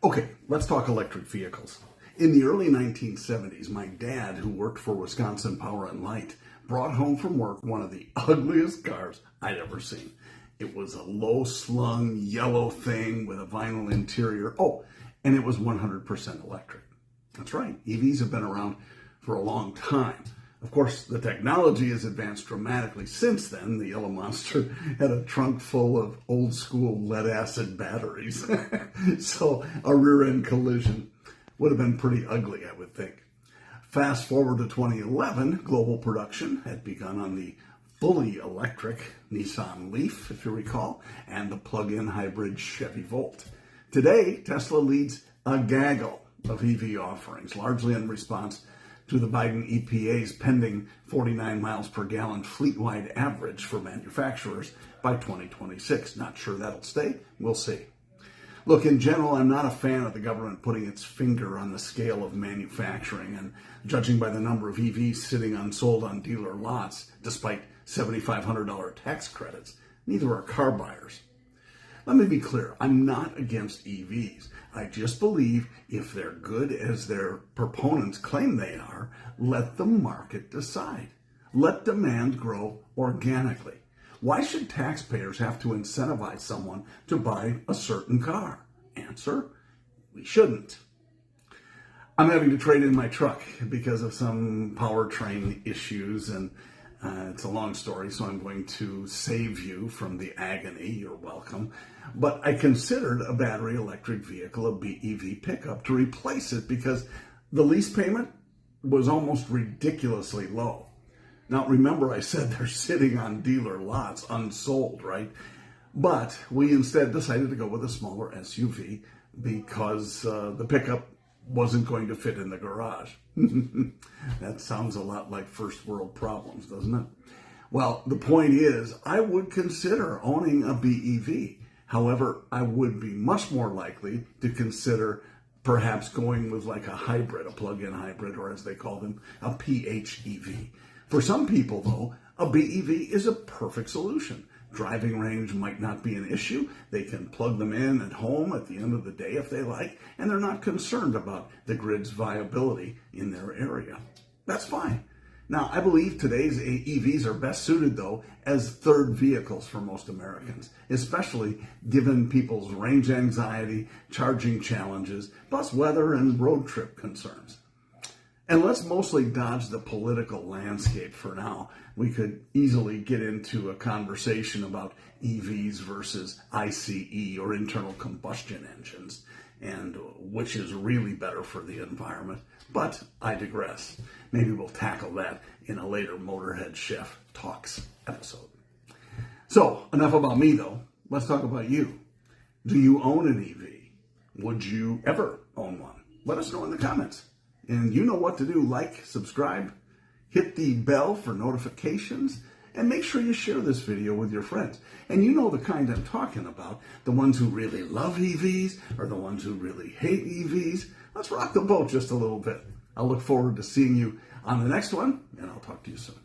Okay, let's talk electric vehicles. In the early 1970s, my dad, who worked for Wisconsin Power and Light, brought home from work one of the ugliest cars I'd ever seen. It was a low-slung yellow thing with a vinyl interior. Oh, and it was 100% electric. That's right, EVs have been around for a long time. Of course, the technology has advanced dramatically since then. The yellow monster had a trunk full of old-school lead-acid batteries. So a rear-end collision would have been pretty ugly, I would think. Fast forward to 2011, global production had begun on the fully electric Nissan Leaf, if you recall, and the plug-in hybrid Chevy Volt. Today, Tesla leads a gaggle of EV offerings, largely in response to the Biden EPA's pending 49 miles per gallon fleet-wide average for manufacturers by 2026. Not sure that'll stay. We'll see. Look, in general, I'm not a fan of the government putting its finger on the scale of manufacturing, and judging by the number of EVs sitting unsold on dealer lots, despite $7,500 tax credits, neither are car buyers. Let me be clear, I'm not against EVs. I just believe if they're good as their proponents claim they are, let the market decide. Let demand grow organically. Why should taxpayers have to incentivize someone to buy a certain car? Answer, we shouldn't. I'm having to trade in my truck because of some powertrain issues, and it's a long story, so I'm going to save you from the agony. You're welcome. But I considered a battery electric vehicle, a BEV pickup, to replace it because the lease payment was almost ridiculously low. Now, remember I said they're sitting on dealer lots unsold, right? But we instead decided to go with a smaller SUV because the pickup wasn't going to fit in the garage. That sounds a lot like first world problems, doesn't it? Well, the point is, I would consider owning a BEV. However, I would be much more likely to consider perhaps going with like a hybrid, a plug-in hybrid, or as they call them, a PHEV. For some people, though, a BEV is a perfect solution. Driving range might not be an issue. They can plug them in at home at the end of the day if they like, and they're not concerned about the grid's viability in their area. That's fine. Now, I believe today's EVs are best suited, though, as third vehicles for most Americans, especially given people's range anxiety, charging challenges, plus weather and road trip concerns. And let's mostly dodge the political landscape for now. We could easily get into a conversation about EVs versus ICE or internal combustion engines and which is really better for the environment. But I digress. Maybe we'll tackle that in a later Motorhead Chef Talks episode. So, enough about me though. Let's talk about you. Do you own an EV? Would you ever own one? Let us know in the comments. And you know what to do. Like, subscribe, hit the bell for notifications, and make sure you share this video with your friends. And you know the kind I'm talking about, the ones who really love EVs or the ones who really hate EVs. Let's rock the boat just a little bit. I'll look forward to seeing you on the next one, and I'll talk to you soon.